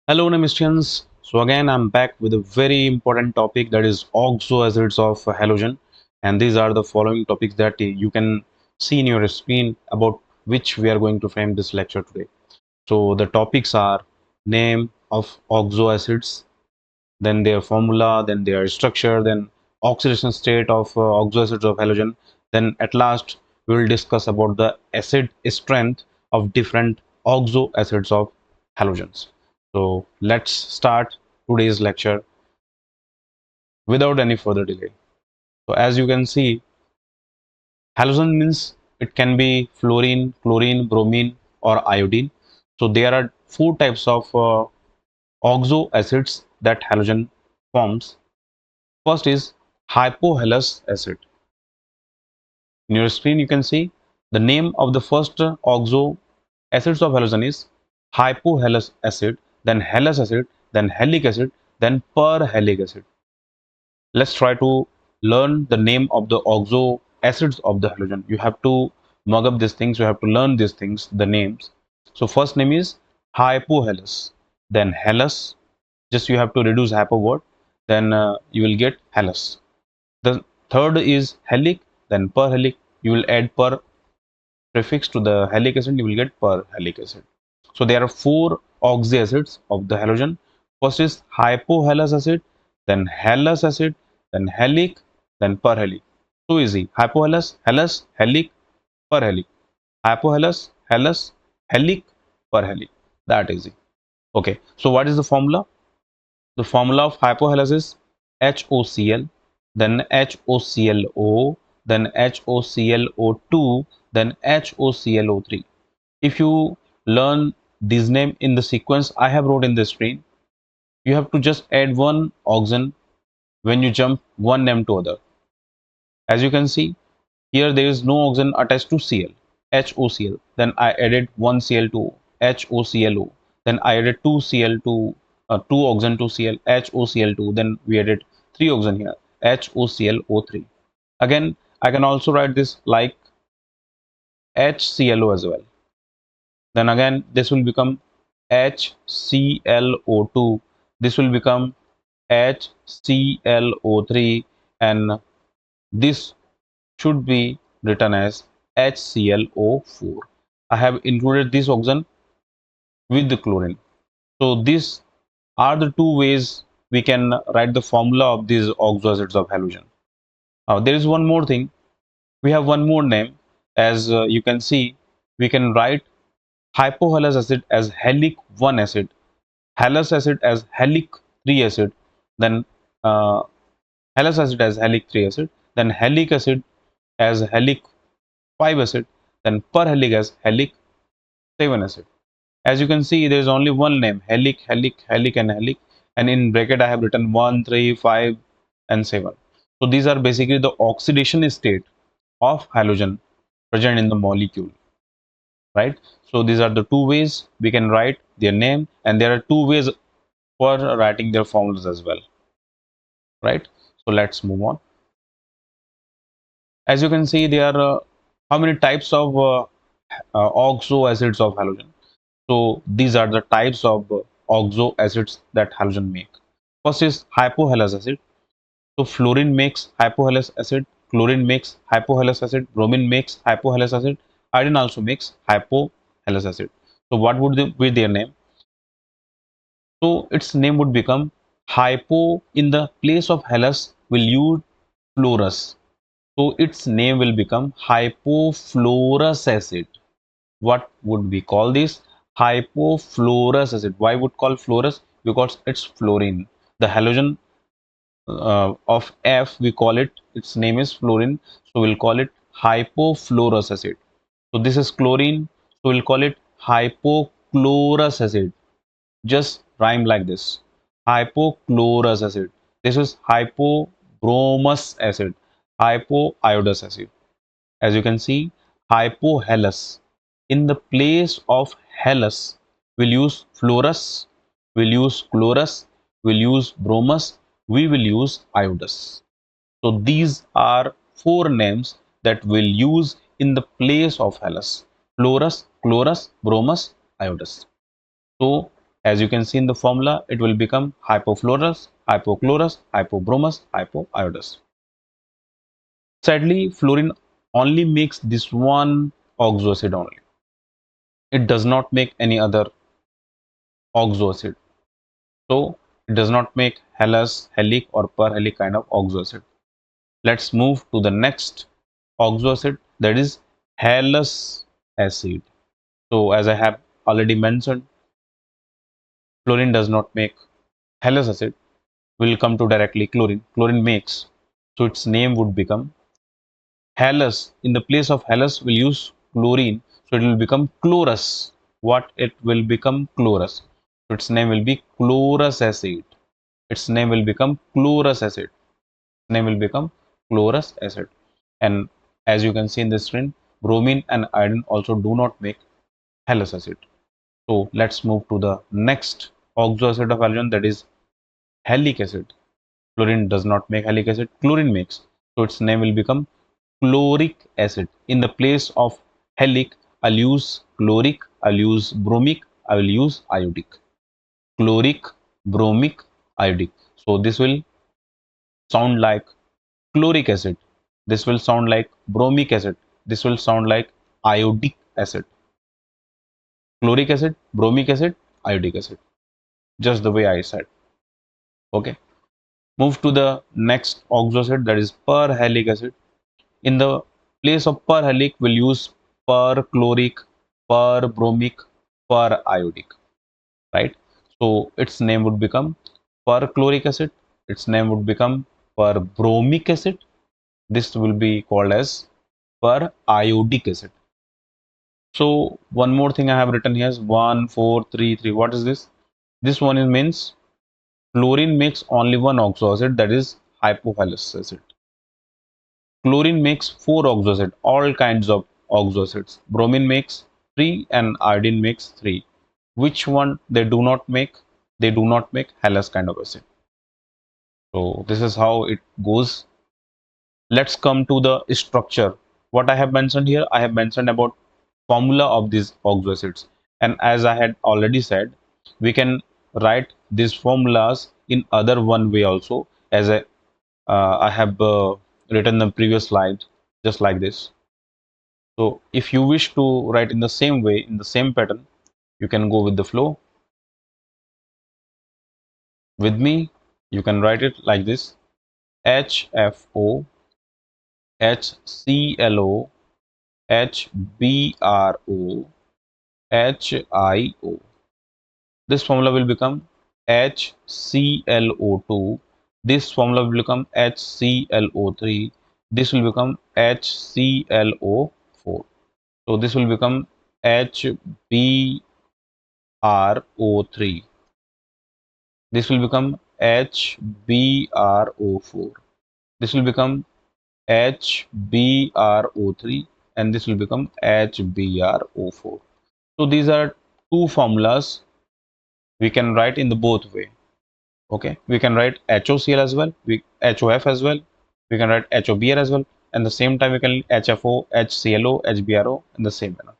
Hello, Naimistrians. So again, I'm back with a very important topic, that is oxoacids of halogen. And these are the following topics that you can see in your screen, about which we are going to frame this lecture today. So the topics are name of oxoacids, then their formula, then their structure, then oxidation state of oxoacids of halogen. Then at last, we will discuss about the acid strength of different oxoacids of halogens. So let's start today's lecture without any further delay. So as you can see, halogen means it can be fluorine, chlorine, bromine, or iodine. So there are four types of oxoacids that halogen forms. First is hypohalous acid. In your screen, you can see the name of the first oxo acids of halogen is hypohalous acid, then halous acid, then halic acid, then perhalic acid. Let's try to learn the name of the oxo acids of the halogen. You have to mug up these things, you have to learn these things, the names. So first name is hypohalous, then halous, just you have to reduce hypo word, then you will get halous. The third is halic, then perhalic. You will add per prefix to the halic acid, you will get perhalic acid. So there are four oxyacids of the halogen. First is hypohalous acid, then halous acid, then halic, then perhalic. So easy. Hypohalous, halous, halic, perhalic. Hypohalous, halous, halic, perhalic. That easy. Okay. So what is the formula? The formula of hypohalous is HOCl, then HOClO, then HOClO2, then HOClO3. If you learn these names in the sequence I have wrote in the screen, you have to just add one oxygen when you jump one name to other. As you can see, here there is no oxygen attached to Cl, HOCl. Then I added one Cl to HOClO. Then I added two Cl to two oxygen to Cl, HOCl2. Then we added three oxygen here, HOClO3. Again, I can also write this like HClO as well. Then again, this will become HClO2. This will become HClO3, and this should be written as HClO4. I have included this oxygen with the chlorine. So these are the two ways we can write the formula of these oxoacids of halogen. Now there is one more thing. We have one more name. As you can see, we can write hypohalous acid as halic 1 acid, halous acid as halic 3 acid, then uh, halous acid as halic 3 acid, then halic acid as halic 5 acid, then perhalic as halic 7 acid. As you can see, there is only one name, halic, halic, halic, and halic, and in bracket I have written 1, 3, 5, and 7. So these are basically the oxidation state of halogen present in the molecule, right? So these are the two ways we can write their name, and there are two ways for writing their formulas as well, right? So let's move on. As you can see, there are how many types of oxoacids of halogen. So these are the types of oxoacids that halogen make. First is hypohalous acid. So fluorine makes hypohalous acid, chlorine makes hypohalous acid, bromine makes hypohalous acid, iodine also makes hypohalous acid. So what would be their name? So its name would become hypo. In the place of halous will use fluorous. So its name will become hypofluorous acid. What would we call this? Hypofluorous acid. Why would call fluorous? Because it's fluorine. The halogen of F, we call it, its name is fluorine. So we'll call it hypofluorous acid. So this is chlorine. So we'll call it hypochlorous acid. Just rhyme like this: hypochlorous acid. This is hypobromous acid, hypoiodous acid. As you can see, hypohalous. In the place of halous, we'll use fluorous, we'll use chlorous, we'll use bromous, we will use iodous. So these are four names that we'll use in the place of halous: fluorous, chlorous, bromous, iodous. So As you can see in the formula, it will become hypofluorous, hypochlorous, hypobromous, hypoiodous. Sadly, fluorine only makes this one oxoacid only. It does not make any other oxoacid. So it does not make halous, halic or perhalic kind of oxoacid. Let's move to the next oxoacid, that is halous acid. So as I have already mentioned, fluorine does not make halous acid. We'll come to directly chlorine. Chlorine makes. So its name would become halous. In the place of halous, we'll use chlorine. So it will become chlorous. What it will become? Chlorous. So its name will be chlorous acid. Its name will become chlorous acid. Name will become chlorous acid. And as you can see in the screen, bromine and iodine also do not make halous acid. So let's move to the next oxoacid of halogen, that is halic acid. Fluorine does not make halic acid, chlorine makes. So its name will become chloric acid. In the place of halic, I'll use chloric, I'll use bromic, I will use iodic. Chloric, bromic, iodic. So this will sound like chloric acid. This will sound like bromic acid. This will sound like iodic acid. Chloric acid, bromic acid, iodic acid. Just the way I said. Okay. Move to the next oxoacid, that is perhalic acid. In the place of perhalic, we'll use perchloric, perbromic, periodic. Right. So its name would become perchloric acid. Its name would become perbromic acid. This will be called as periodic acid. So one more thing I have written here is 1, 4, 3, 3. What is this? This one is means fluorine makes only one oxoacid, that is hypohalous acid. Chlorine makes 4 oxoacids, all kinds of oxoacids. Bromine makes 3 and iodine makes 3. Which one they do not make? They do not make halous kind of acid. So this is how it goes. Let's come to the structure. What I have mentioned here, I have mentioned about formula of these oxoacids. And as I had already said, we can write these formulas in other one way also, as I have written the previous slide, just like this. So if you wish to write in the same way, in the same pattern, you can go with the flow. With me, you can write it like this: HFO, HClO, HBRO, HIO. This formula will become HClO2. This formula will become HClO3. This will become HClO4. So this will become HBRO3. This will become HBRO4. This will become HBRO3, and this will become HBRO4. So these are two formulas we can write in the both way. Okay, we can write HOCl as well, HOF as well, we can write HOBr as well, and the same time we can HFO, HClO, HBRO in the same manner.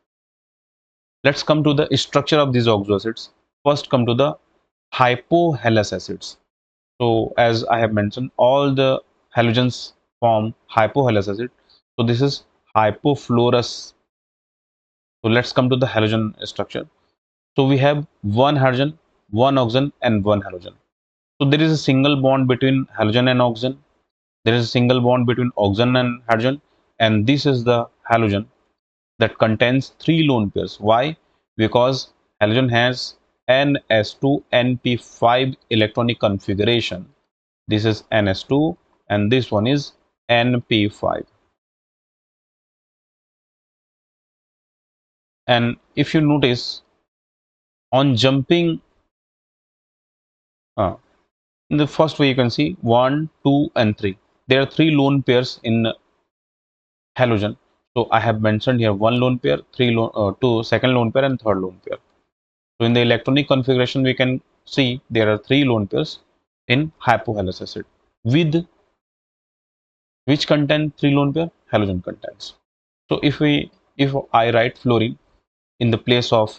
Let's come to the structure of these oxoacids. First, come to the hypohalous acids. So as I have mentioned, all the halogens form hypohalous acid. So this is hypofluorous. So let's come to the halogen structure. So we have one halogen, one oxygen, and one halogen. So there is a single bond between halogen and oxygen. There is a single bond between oxygen and halogen, and this is the halogen that contains 3 lone pairs. Why? Because halogen has Ns2 Np5 electronic configuration. This is Ns2 and this one is Np5. And if you notice, on jumping in the first way, you can see 1, 2 and 3. There are 3 lone pairs in halogen. So I have mentioned here 1 lone pair, 2 second lone pair and third lone pair. So in the electronic configuration, we can see there are 3 lone pairs in hypohalous acid, with which contain 3 lone pair? Halogen contents. So if I write fluorine in the place of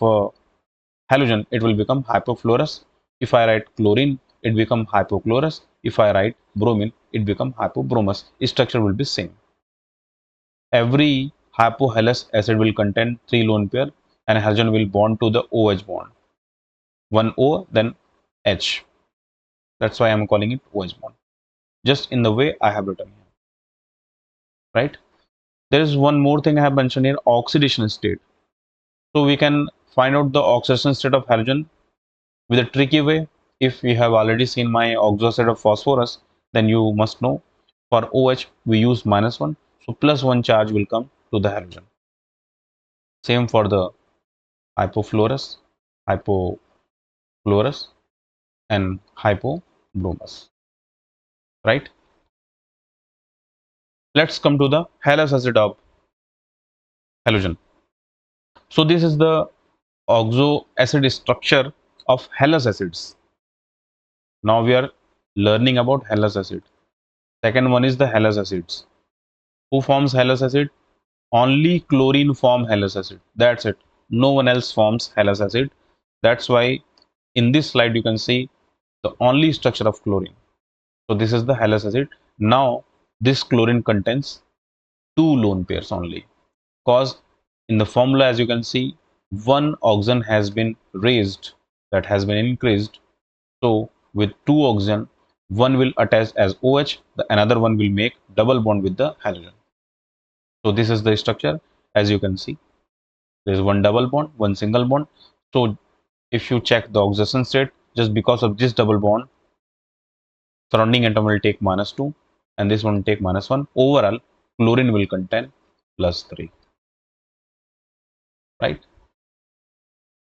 halogen, it will become hypofluorous. If I write chlorine, it become hypochlorous. If I write bromine, it become hypobromous. Its structure will be same. Every hypohalous acid will contain 3 lone pair and halogen will bond to the OH bond. One O, then H. That's why I'm calling it OH bond. Just in the way I have written here, right? There is one more thing I have mentioned here, oxidation state. So we can find out the oxidation state of halogen with a tricky way. If you have already seen my oxoacid of phosphorus, then you must know for OH we use -1, so +1 charge will come to the halogen. Same for the hypofluorous, hypochlorous, and hypobromous, right? Let's come to the halous acid of halogen. So this is the oxoacid structure of halous acids. Now we are learning about halous acid. Second one is the halous acids. Who forms halous acid? Only chlorine form halous acid. That's it. No one else forms halous acid. That's why in this slide you can see the only structure of chlorine. So this is the halous acid. Now this chlorine contains 2 lone pairs only. Because in the formula, as you can see, one oxygen has been raised, that has been increased. So with 2 oxygen, one will attach as OH, the another one will make double bond with the halogen. So this is the structure. As you can see, there is one double bond, one single bond. So if you check the oxidation state, just because of this double bond, surrounding atom will take -2 and this one will take -1. Overall, chlorine will contain +3, right?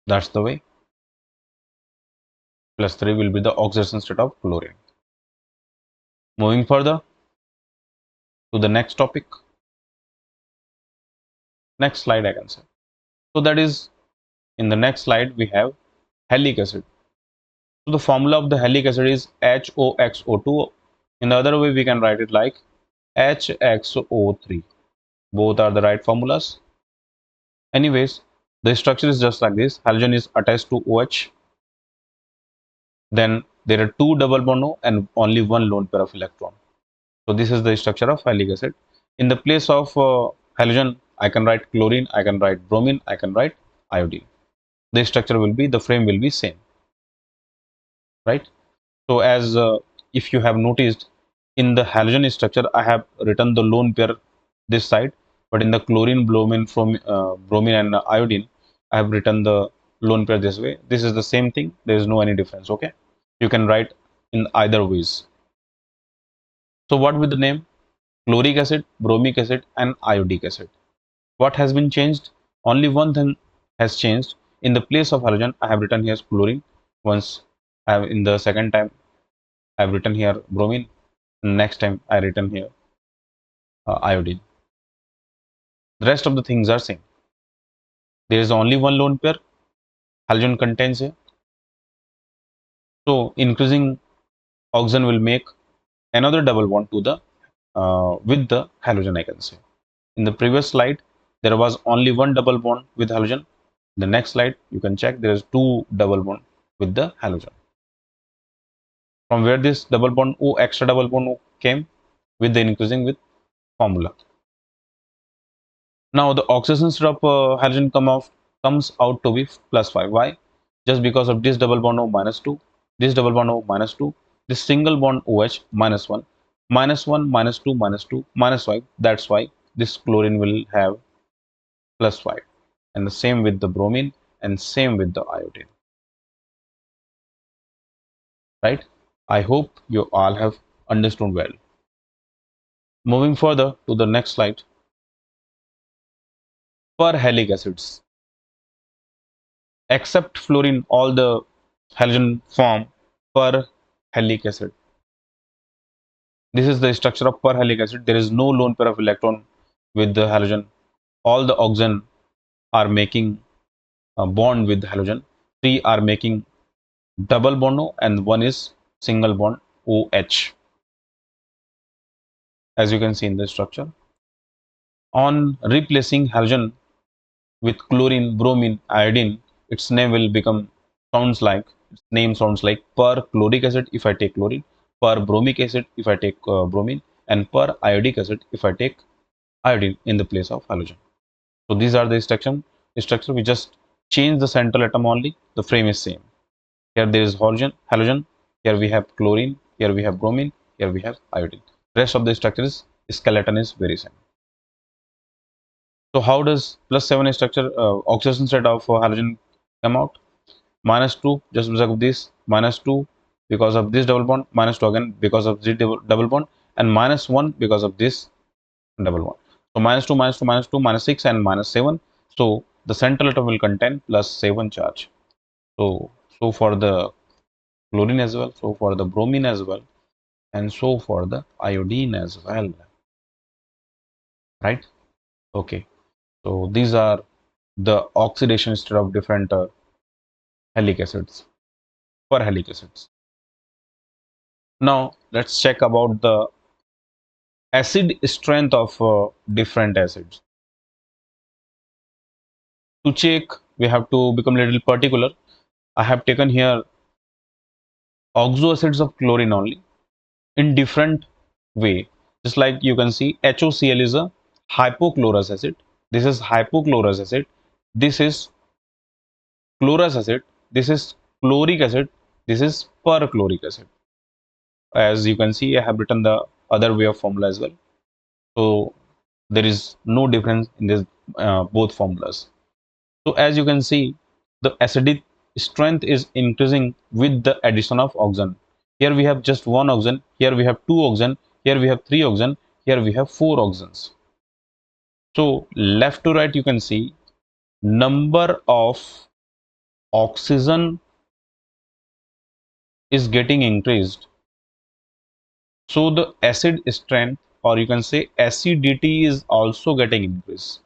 That's the way. +3 will be the oxidation state of chlorine. Moving further to the next topic, next slide I can say. So that is, in the next slide we have halic acid. So the formula of the halic acid is HOXO2. In the other way we can write it like HXO3. Both are the right formulas. Anyways, the structure is just like this. Halogen is attached to OH. Then there are 2 double bond O and only 1 lone pair of electron. So this is the structure of halic acid. In the place of halogen, I can write chlorine, I can write bromine, I can write iodine. The structure will be, the frame will be same, right? So as if you have noticed, in the halogen structure, I have written the lone pair this side, but in the chlorine, bromine and iodine, I have written the lone pair this way. This is the same thing. There is no any difference. Okay, you can write in either ways. So what with the name? Chloric acid, bromic acid, and iodic acid. What has been changed? Only one thing has changed. In the place of halogen, I have written here chlorine. Once I have, in the second time, I have written here bromine. Next time, I written here iodine. The rest of the things are same. There is only one lone pair. Halogen contains here. So increasing oxygen will make another double bond to the with the halogen, I can say. In the previous slide, there was only one double bond with halogen. The next slide, you can check there is 2 double bond with the halogen. From where this double bond O, extra double bond O came? With the increasing with formula. Now the oxidation state of halogen comes out to be +5. Why? Just because of this double bond O -2, this double bond O -2, this single bond OH -1, -1, -2, -2, -5. That's why this chlorine will have +5. And the same with the bromine and same with the iodine. Right? I hope you all have understood well. Moving further to the next slide. Perhalic acids. Except fluorine, all the halogen form perhalic acid. This is the structure of perhalic acid. There is no lone pair of electron with the halogen. All the oxygen are making a bond with the halogen. 3 are making double bond O and 1 is single bond OH. As you can see in the structure. On replacing halogen with chlorine, bromine, iodine, its name will become sounds like its name sounds like per chloric acid if I take chlorine, per bromic acid if I take bromine, and per iodic acid if I take iodine in the place of halogen. So these are the structure. We just change the central atom only. The frame is same. Here there is halogen. Here we have chlorine. Here we have bromine. Here we have iodine. Rest of the structures skeleton is very same. So how does +7 structure oxidation state of halogen come out? -2 just because of this, -2 because of this double bond, -2 again because of this double bond, and -1 because of this double bond. So -2, -2, -2, -6, and -7. So the central atom will contain +7 charge. So for the chlorine as well, so for the bromine as well, and so for the iodine as well. Right? Okay. So these are the oxidation state of different halic acids, per halic acids. Now let's check about the acid strength of different acids. To check, we have to become a little particular. I have taken here oxoacids of chlorine only in different way. Just like you can see, HOCl is a hypochlorous acid. This is hypochlorous acid. This is chlorous acid. This is chloric acid. This is perchloric acid. As you can see, I have written the other way of formula as well. So there is no difference in this both formulas. So as you can see, the acidic strength is increasing with the addition of oxygen. Here we have just one oxygen, here we have two oxygen, here we have three oxygen, here we have four oxygens. So left to right you can see number of oxygen is getting increased. So the acid strength, or you can say acidity, is also getting increased.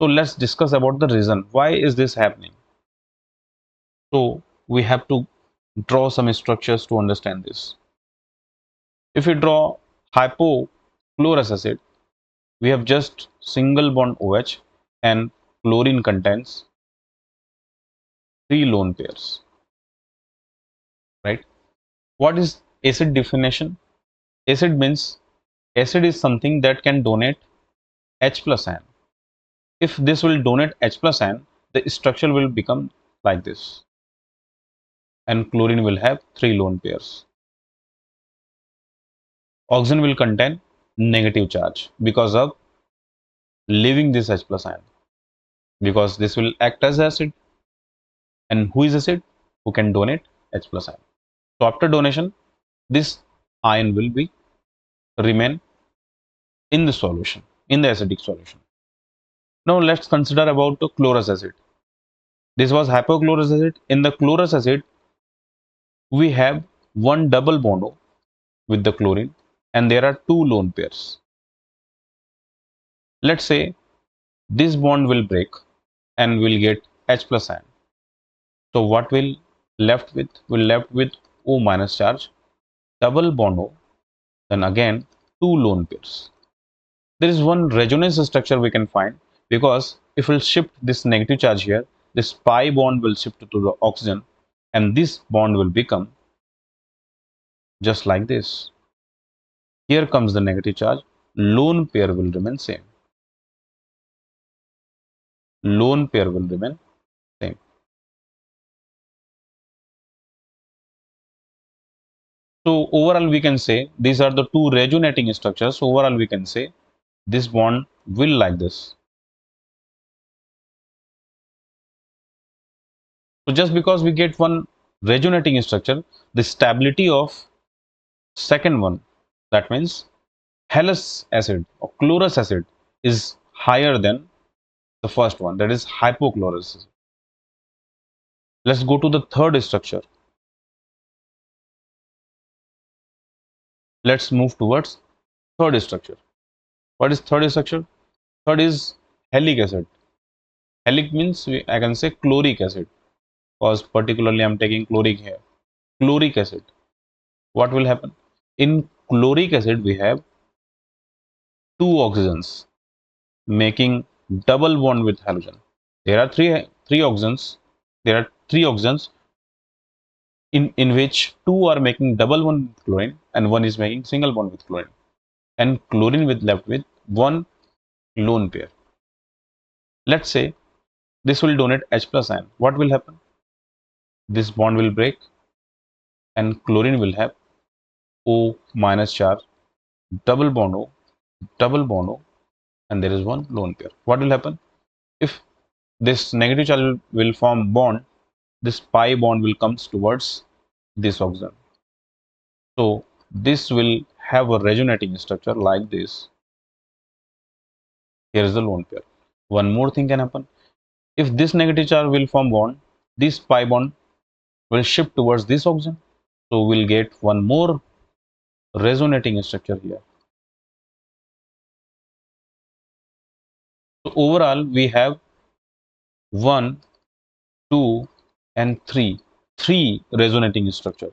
So let's discuss about the reason. Why is this happening? So we have to draw some structures to understand this. If we draw hypochlorous acid, we have just single bond OH and chlorine contains three lone pairs, right? What is acid definition? Acid means acid is something that can donate H plus N. If this will donate H plus N, the structure will become like this, and chlorine will have three lone pairs. Oxygen will contain negative charge because of leaving this H plus ion, because this will act as acid. And who is acid? Who can donate H plus ion. So after donation, this ion will be remain in the solution, in the acidic solution. Now let's consider about the chlorous acid. This was hypochlorous acid. In the chlorous acid, we have one double bond with the chlorine, and there are two lone pairs. Let's say this bond will break and we'll get H plus ion. So what will left with? We'll left with O minus charge, double bond O, then again two lone pairs. There is one resonance structure we can find, because if we'll shift this negative charge here, this pi bond will shift to the oxygen, and this bond will become just like this. Here comes the negative charge, lone pair will remain same. Lone pair will remain same. So overall we can say these are the two resonating structures. So overall we can say this bond will like this. So just because we get one resonating structure, the stability of second one, that means halous acid or chlorous acid, is higher than the first one, that is hypochlorous. Let's go to the third structure. Let's move towards third structure. What is third structure? Third is halic acid. Halic means I can say chloric acid, because particularly I'm taking chloric here. Chloric acid. What will happen? In chloric acid, we have two oxygens making double bond with halogen. There are three oxygens. There are three oxygens in which two are making double bond with chlorine and one is making single bond with chlorine. And chlorine with left with one lone pair. Let's say this will donate H plus ion. What will happen? This bond will break and chlorine will have O minus charge, double bond O, and there is one lone pair. What will happen? If this negative charge will form bond, this pi bond will comes towards this oxygen. So this will have a resonating structure like this. Here is the lone pair. One more thing can happen. If this negative charge will form bond, this pi bond will shift towards this oxygen. So we'll get one more resonating structure here. So overall we have 1, 2 and 3. 3 resonating structure.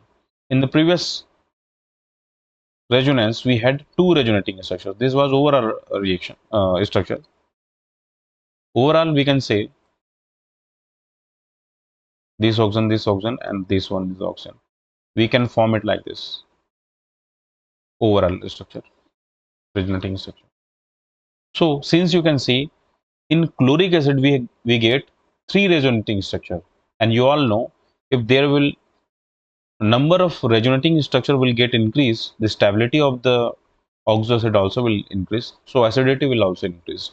In the previous resonance we had 2 resonating structures. This was overall reaction structure. Overall we can say this oxygen and this one is oxygen. We can form it like this. Overall structure, resonating structure. So since you can see in chloric acid we get 3 resonating structure, and you all know if there will number of resonating structure will get increased, the stability of the oxoacid also will increase, so acidity will also increase.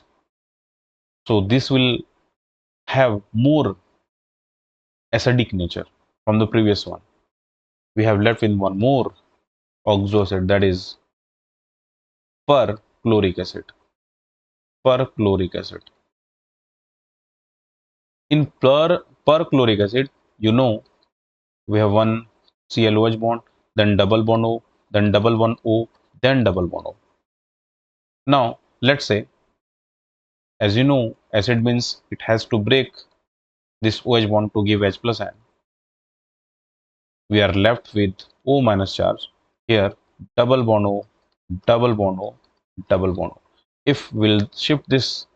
So this will have more acidic nature from the previous one. We have left with one more oxoacid, that is perchloric acid. Perchloric acid. In perchloric acid, you know we have one ClOH bond, then double bond O, then double bond O, then double bond O. Now let's say, as you know, acid means it has to break this OH bond to give H plus ion. We are left with O minus charge. Here double bond O, double bond O, double bond O. If we'll shift this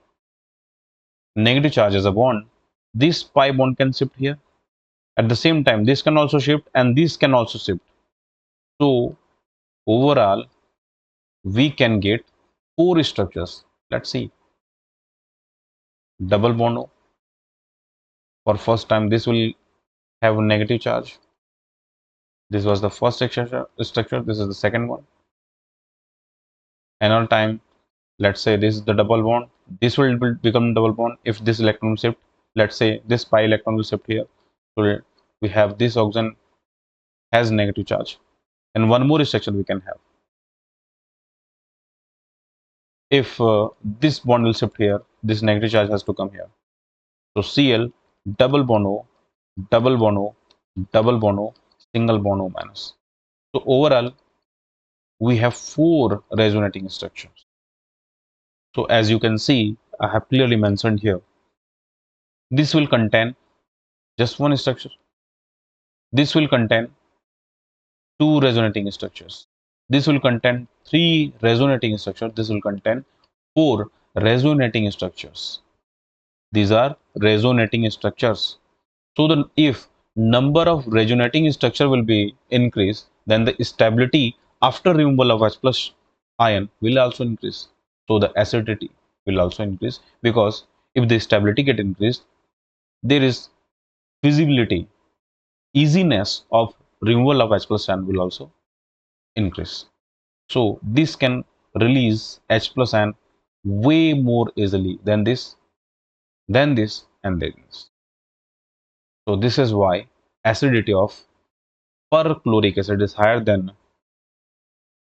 negative charge as a bond, this pi bond can shift here. At the same time, this can also shift and this can also shift. So overall, we can get 4 structures. Let's see. Double bond O. For first time, this will have a negative charge. This was the first structure. This is the second one. Another time, let's say this is the double bond. This will become double bond if this electron shift. Let's say this pi electron will shift here. So we have this oxygen has negative charge. And one more structure we can have. If this bond will shift here, this negative charge has to come here. So Cl, double bond O, double bond O, double bond O, single bond O minus. So overall, we have 4 resonating structures. So as you can see, I have clearly mentioned here, this will contain just one structure. This will contain 2 resonating structures. This will contain 3 resonating structures. This will contain 4 resonating structures. These are resonating structures. So then if number of resonating structure will be increased, then the stability after removal of H plus ion will also increase. So the acidity will also increase, because if the stability get increased, there is feasibility, easiness of removal of H plus ion will also increase. So this can release H plus ion way more easily than this, and then this. So this is why acidity of perchloric acid is higher than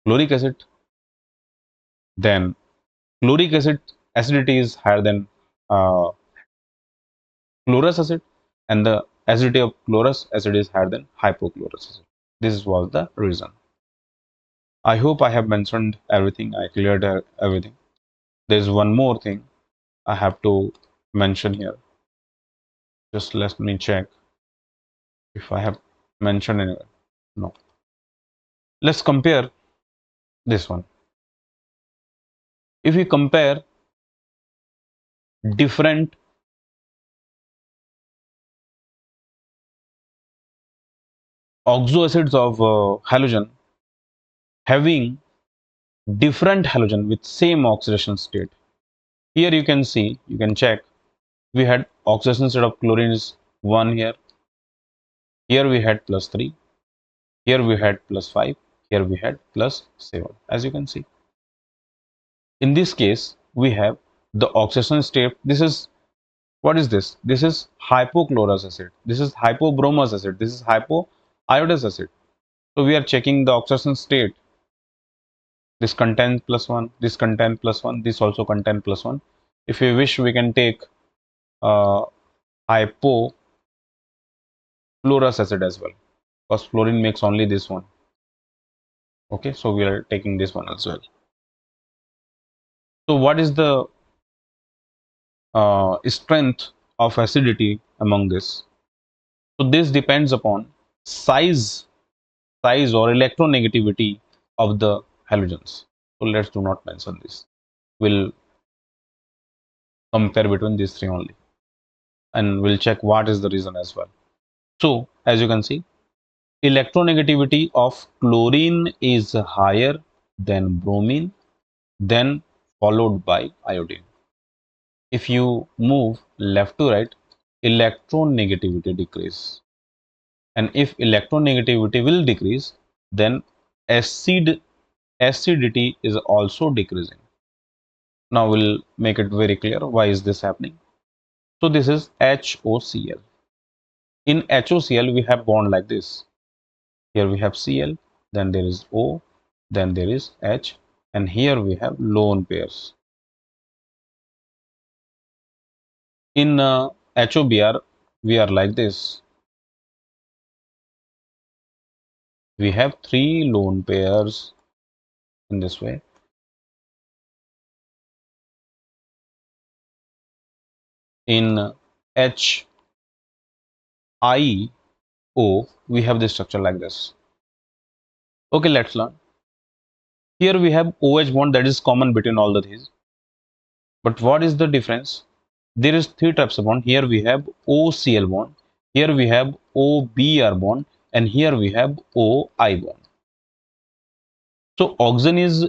chloric acid. Then chloric acid acidity is higher than uh, chlorous acid, and the acidity of chlorous acid is higher than hypochlorous acid. This was the reason. I hope I have mentioned everything. I cleared everything. There is one more thing I have to mention here. Just let me check if I have mentioned anywhere. No. Let's compare this one. If we compare different oxoacids of halogen having different halogen with same oxidation state. Here you can see, you can check, we had oxidation state of chlorine is 1 here. Here we had plus 3. Here we had plus 5. Here we had plus 7. As you can see. In this case, we have the oxidation state. This is, what is this? This is hypochlorous acid. This is hypobromous acid. This is hypoiodous acid. So we are checking the oxidation state. This contains plus 1. This contains plus 1. This also contains plus 1. If we wish, we can take uh, hypochlorous acid as well, because fluorine makes only this one. Okay, so we are taking this one as well. So what is the strength of acidity among this? So this depends upon size, size or electronegativity of the halogens. So let's do not mention this. We'll compare between these three only, and we'll check what is the reason as well. So as you can see, electronegativity of chlorine is higher than bromine, then followed by iodine. If you move left to right, electronegativity decrease. And if electronegativity will decrease, then acidity is also decreasing. Now we'll make it very clear why is this happening. So this is HOCl. In HOCl, we have bond like this. Here we have Cl, then there is O, then there is H, and here we have lone pairs. In HOBr, we are like this. We have 3 lone pairs in this way. In HIO, we have this structure like this. Okay, let's learn. Here we have OH bond that is common between all the these. But what is the difference? There is 3 types of bond. Here we have OCl bond. Here we have OBr bond. And here we have OI bond. So oxygen is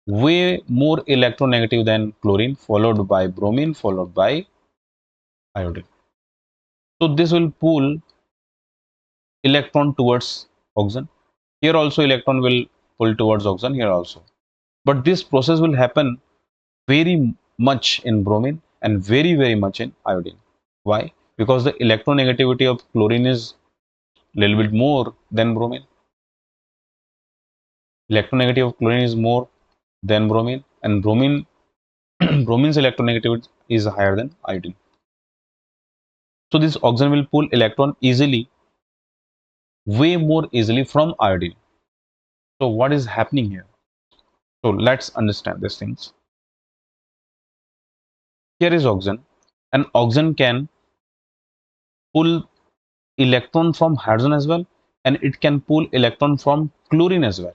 way more electronegative than chlorine, followed by bromine, followed by iodine. So this will pull electron towards oxygen. Here also electron will pull towards oxygen, here also. But this process will happen very much in bromine and very much in iodine. Why? Because the electronegativity of chlorine is a little bit more than bromine. Electronegativity of chlorine is more than bromine, and bromine bromine's electronegativity is higher than iodine. So this oxygen will pull electron easily, way more easily from iodine. So what is happening here? So let's understand these things. Here is oxygen, and oxygen can pull electron from hydrogen as well, and it can pull electron from chlorine as well.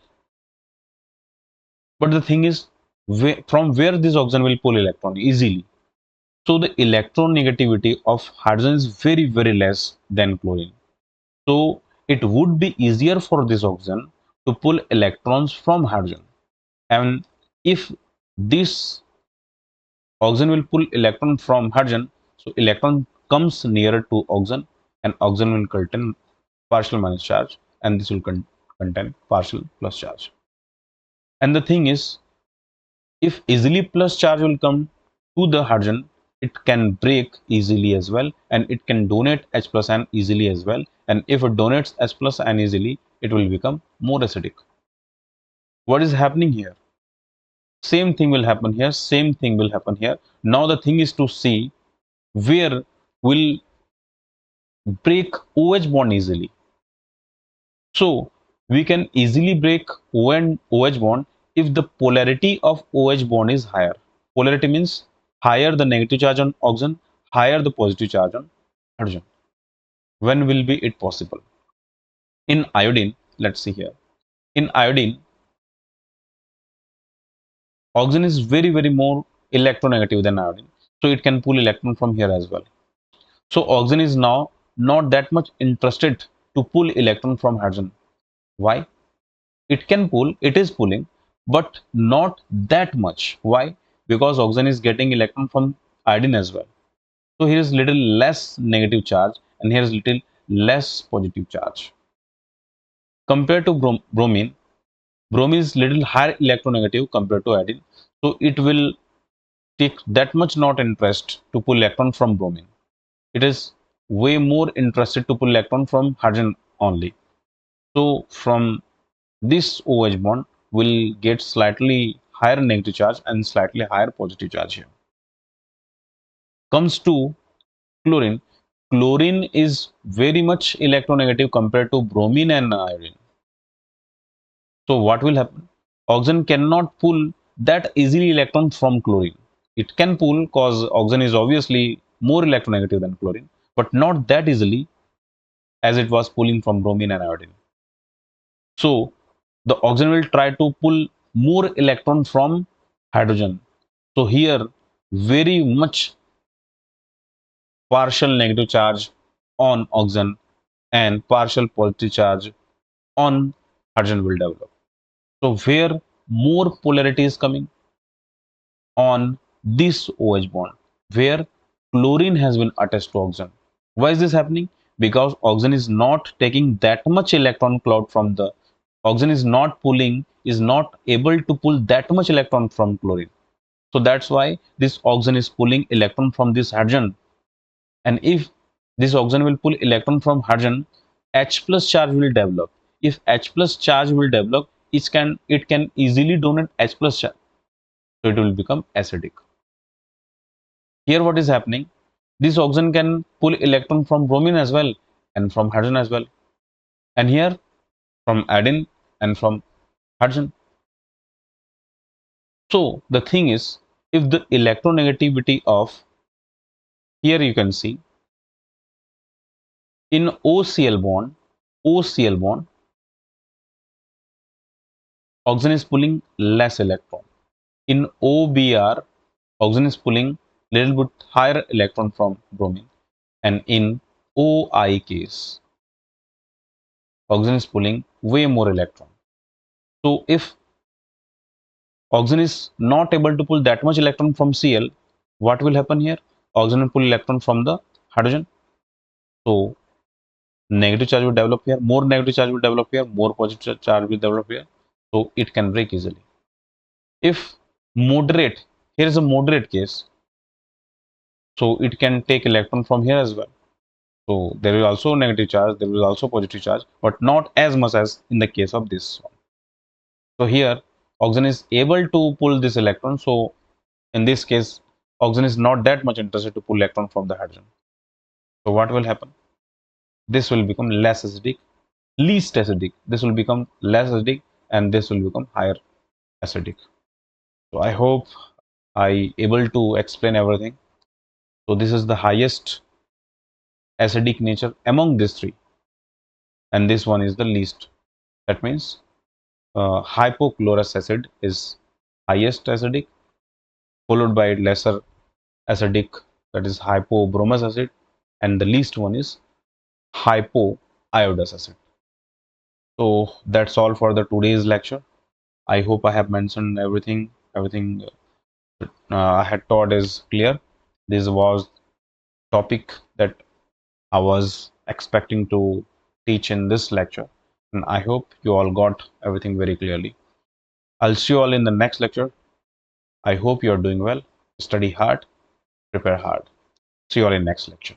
But the thing is, from where this oxygen will pull electron easily? So the electronegativity of hydrogen is very less than chlorine. So it would be easier for this oxygen to pull electrons from hydrogen. And if this oxygen will pull electron from hydrogen, so electron comes nearer to oxygen, and oxygen will contain partial minus charge, and this will contain partial plus charge. And the thing is, if easily plus charge will come to the hydrogen, it can break easily as well, and it can donate H plus ion easily as well. And if it donates H plus ion easily, it will become more acidic. What is happening here? Same thing will happen here, same thing will happen here. Now the thing is to see where will break OH bond easily. So we can easily break OH bond if the polarity of OH bond is higher. Polarity means higher the negative charge on oxygen, higher the positive charge on hydrogen. When will be it possible? In iodine, let's see here. In iodine, oxygen is very more electronegative than iodine. So it can pull electron from here as well. So oxygen is now not that much interested to pull electron from hydrogen. Why? It can pull, it is pulling, but not that much. Why? Because oxygen is getting electron from iodine as well. So here is little less negative charge and here is little less positive charge. Compared to bromine, bromine is little higher electronegative compared to iodine. So it will take that much not interest to pull electron from bromine. It is way more interested to pull electron from hydrogen only. So from this OH bond will get slightly higher negative charge and slightly higher positive charge here. Comes to chlorine. Chlorine is very much electronegative compared to bromine and iodine. So what will happen? Oxygen cannot pull that easily electron from chlorine. It can pull because oxygen is obviously more electronegative than chlorine, but not that easily as it was pulling from bromine and iodine. So the oxygen will try to pull more electron from hydrogen. So here very much partial negative charge on oxygen and partial positive charge on hydrogen will develop. So where more polarity is coming on this OH bond, where chlorine has been attached to oxygen. Why is this happening? Because oxygen is not taking that much electron cloud from the oxygen is not pulling, is not able to pull that much electron from chlorine. So that's why this oxygen is pulling electron from this hydrogen. And if this oxygen will pull electron from hydrogen, H plus charge will develop. If H plus charge will develop, it can easily donate H plus charge. So it will become acidic. Here what is happening? This oxygen can pull electron from bromine as well and from hydrogen as well. And here from iodine and from hydrogen. So the thing is, if the electronegativity of here you can see in OCl bond, oxygen is pulling less electron. In OBr, oxygen is pulling little bit higher electron from bromine. And in OI case, oxygen is pulling way more electron. So if oxygen is not able to pull that much electron from Cl, what will happen here? Oxygen will pull electron from the hydrogen. So negative charge will develop here, more negative charge will develop here, more positive charge will develop here. So it can break easily. If moderate, here is a moderate case. So it can take electron from here as well. So there is also negative charge, there is also positive charge, but not as much as in the case of this one. So here oxygen is able to pull this electron. So in this case, oxygen is not that much interested to pull electron from the hydrogen. So what will happen? This will become less acidic, least acidic. This will become less acidic and this will become higher acidic. So I hope I able to explain everything. So this is the highest acidic nature among these three and this one is the least. That means hypochlorous acid is highest acidic followed by lesser acidic, that is hypobromous acid, and the least one is hypoiodous acid. So that's all for the today's lecture. I hope I have mentioned everything I had taught is clear. This was topic that I was expecting to teach in this lecture, and I hope you all got everything very clearly. I'll see you all in the next lecture. I hope you are doing well. Study hard, prepare hard. See you all in next lecture.